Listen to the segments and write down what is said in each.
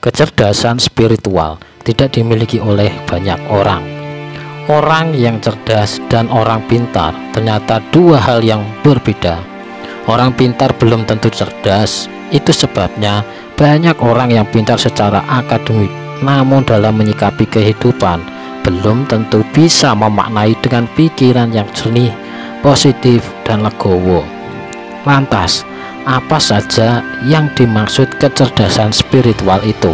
Kecerdasan spiritual tidak dimiliki oleh banyak orang. Orang yang cerdas dan orang pintar ternyata dua hal yang berbeda. Orang pintar belum tentu cerdas. Itu sebabnya banyak orang yang pintar secara akademik, namun dalam menyikapi kehidupan belum tentu bisa memaknai dengan pikiran yang jernih, positif, dan legowo. Lantas, apa saja yang dimaksud kecerdasan spiritual itu?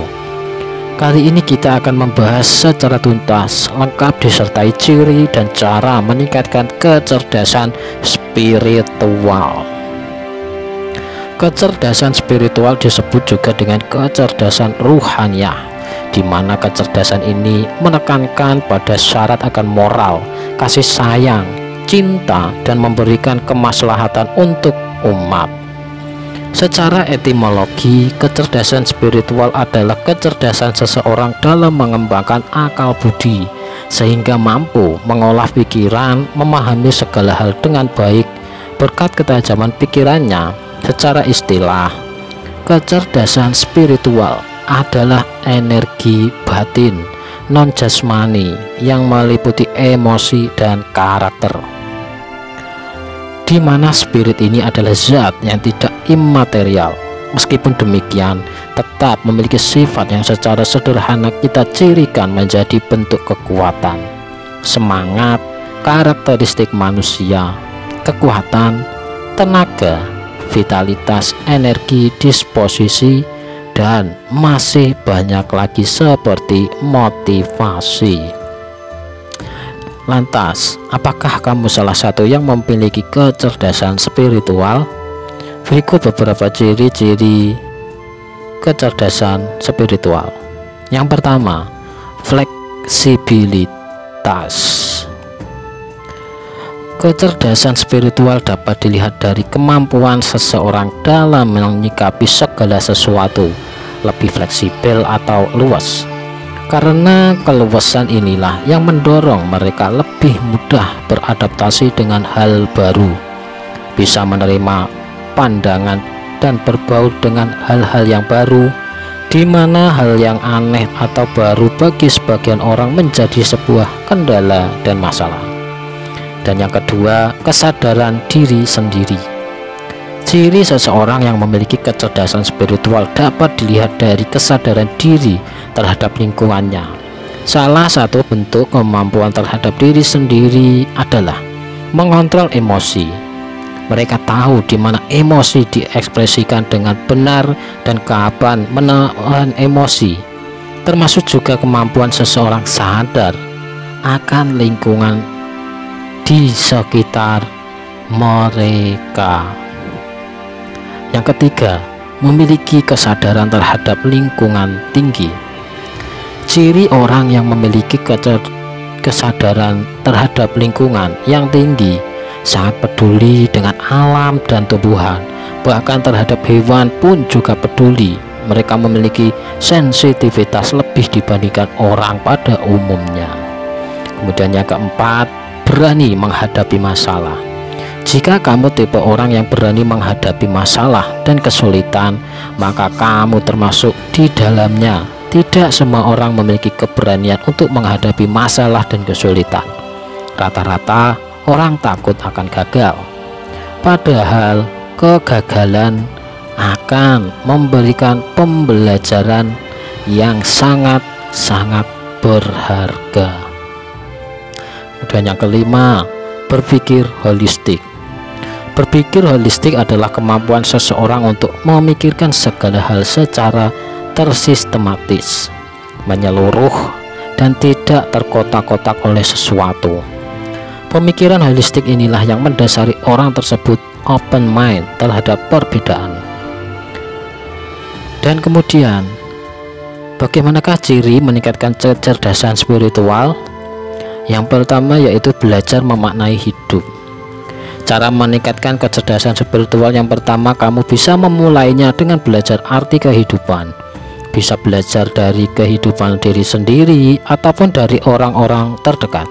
Kali ini kita akan membahas secara tuntas, lengkap disertai ciri dan cara meningkatkan kecerdasan spiritual. Kecerdasan spiritual disebut juga dengan kecerdasan ruhaniah, di mana kecerdasan ini menekankan pada syarat akan moral, kasih sayang, cinta, dan memberikan kemaslahatan untuk umat. Secara etimologi, kecerdasan spiritual adalah kecerdasan seseorang dalam mengembangkan akal budi, sehingga mampu mengolah pikiran, memahami segala hal dengan baik berkat ketajaman pikirannya. Secara istilah, kecerdasan spiritual adalah energi batin non-jasmani yang meliputi emosi dan karakter, di mana spirit ini adalah zat yang tidak imaterial. Meskipun demikian, tetap memiliki sifat yang secara sederhana kita cirikan menjadi bentuk kekuatan, semangat, karakteristik manusia, kekuatan, tenaga, vitalitas, energi, disposisi, dan masih banyak lagi seperti motivasi. Lantas, apakah kamu salah satu yang memiliki kecerdasan spiritual? Berikut beberapa ciri-ciri kecerdasan spiritual. Yang pertama, fleksibilitas. Kecerdasan spiritual dapat dilihat dari kemampuan seseorang dalam menyikapi segala sesuatu, lebih fleksibel atau luas. Karena keluasan inilah yang mendorong mereka lebih mudah beradaptasi dengan hal baru, bisa menerima pandangan dan berbaur dengan hal-hal yang baru, di mana hal yang aneh atau baru bagi sebagian orang menjadi sebuah kendala dan masalah. Dan yang kedua, kesadaran diri sendiri. Ciri seseorang yang memiliki kecerdasan spiritual dapat dilihat dari kesadaran diri terhadap lingkungannya. Salah satu bentuk kemampuan terhadap diri sendiri adalah mengontrol emosi. Mereka tahu di mana emosi diekspresikan dengan benar dan kapan menahan emosi. Termasuk juga kemampuan seseorang sadar akan lingkungan di sekitar mereka. Yang ketiga, memiliki kesadaran terhadap lingkungan tinggi. Ciri orang yang memiliki kesadaran terhadap lingkungan yang tinggi sangat peduli dengan alam dan tumbuhan, bahkan terhadap hewan pun juga peduli. Mereka memiliki sensitivitas lebih dibandingkan orang pada umumnya. Kemudian yang keempat, berani menghadapi masalah. Jika kamu tipe orang yang berani menghadapi masalah dan kesulitan, maka kamu termasuk di dalamnya. Tidak semua orang memiliki keberanian untuk menghadapi masalah dan kesulitan. Rata-rata orang takut akan gagal. Padahal kegagalan akan memberikan pembelajaran yang sangat-sangat berharga. Dan yang kelima, berpikir holistik. Berpikir holistik adalah kemampuan seseorang untuk memikirkan segala hal secara tersistematis, menyeluruh, dan tidak terkotak-kotak oleh sesuatu. Pemikiran holistik inilah yang mendasari orang tersebut open mind terhadap perbedaan. Dan kemudian, bagaimanakah ciri meningkatkan kecerdasan spiritual? Yang pertama yaitu belajar memaknai hidup. Cara meningkatkan kecerdasan spiritual yang pertama, kamu bisa memulainya dengan belajar arti kehidupan. Bisa belajar dari kehidupan diri sendiri ataupun dari orang-orang terdekat.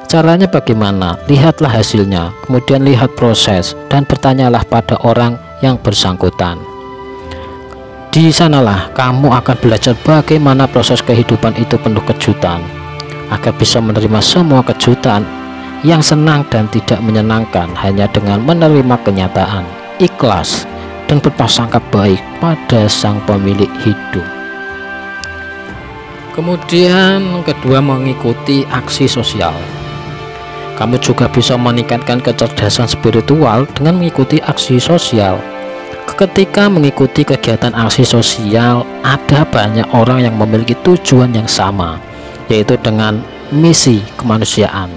Caranya bagaimana? Lihatlah hasilnya, kemudian lihat proses, dan bertanyalah pada orang yang bersangkutan. Di sanalah kamu akan belajar bagaimana proses kehidupan itu penuh kejutan, agar bisa menerima semua kejutan yang senang dan tidak menyenangkan hanya dengan menerima kenyataan, ikhlas, dan berprasangka baik pada sang pemilik hidup. Kemudian kedua, mengikuti aksi sosial. Kamu juga bisa meningkatkan kecerdasan spiritual dengan mengikuti aksi sosial. Ketika mengikuti kegiatan aksi sosial, ada banyak orang yang memiliki tujuan yang sama, yaitu dengan misi kemanusiaan.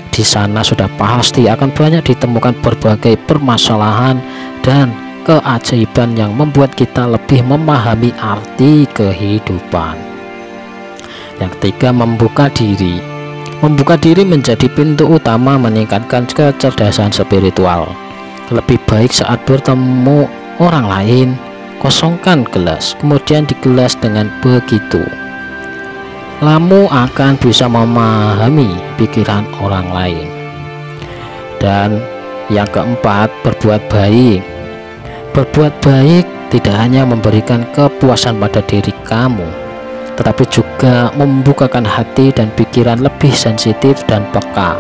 Di sana sudah pasti akan banyak ditemukan berbagai permasalahan dan keajaiban yang membuat kita lebih memahami arti kehidupan. Yang ketiga, membuka diri. Membuka diri menjadi pintu utama meningkatkan kecerdasan spiritual. Lebih baik saat bertemu orang lain, kosongkan gelas, kemudian digelas. Dengan begitu, kamu akan bisa memahami pikiran orang lain. Dan yang keempat, berbuat baik. Berbuat baik tidak hanya memberikan kepuasan pada diri kamu, tetapi juga membukakan hati dan pikiran lebih sensitif dan peka.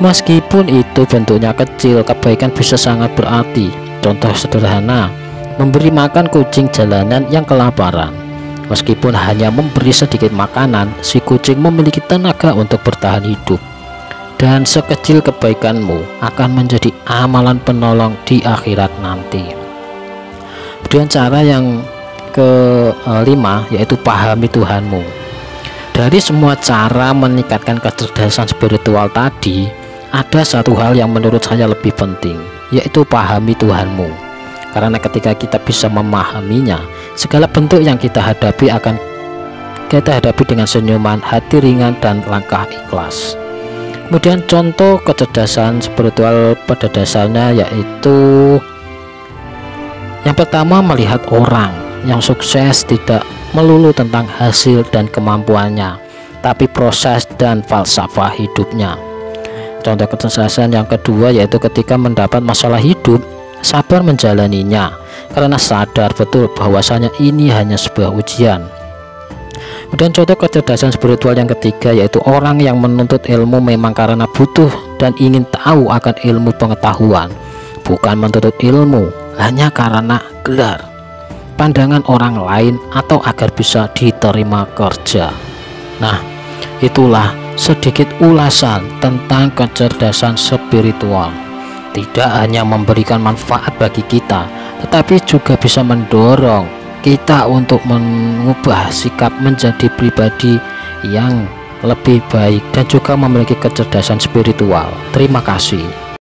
Meskipun itu bentuknya kecil, kebaikan bisa sangat berarti. Contoh sederhana, memberi makan kucing jalanan yang kelaparan. Meskipun hanya memberi sedikit makanan, si kucing memiliki tenaga untuk bertahan hidup. Dan sekecil kebaikanmu akan menjadi amalan penolong di akhirat nanti. Kemudian cara yang kelima, yaitu pahami Tuhanmu. Dari semua cara meningkatkan kecerdasan spiritual tadi, ada satu hal yang menurut saya lebih penting, yaitu pahami Tuhanmu. Karena ketika kita bisa memahaminya, segala bentuk yang kita hadapi akan kita hadapi dengan senyuman, hati ringan, dan langkah ikhlas. Kemudian contoh kecerdasan spiritual pada dasarnya yaitu yang pertama, melihat orang yang sukses tidak melulu tentang hasil dan kemampuannya, tapi proses dan falsafah hidupnya. Contoh kecerdasan yang kedua yaitu ketika mendapat masalah hidup, sabar menjalaninya karena sadar betul bahwasanya ini hanya sebuah ujian. Kemudian contoh kecerdasan spiritual yang ketiga yaitu orang yang menuntut ilmu memang karena butuh dan ingin tahu akan ilmu pengetahuan, bukan menuntut ilmu hanya karena gelar, pandangan orang lain, atau agar bisa diterima kerja. Nah, itulah sedikit ulasan tentang kecerdasan spiritual. Tidak hanya memberikan manfaat bagi kita, tetapi juga bisa mendorong kita untuk mengubah sikap menjadi pribadi yang lebih baik dan juga memiliki kecerdasan spiritual. Terima kasih.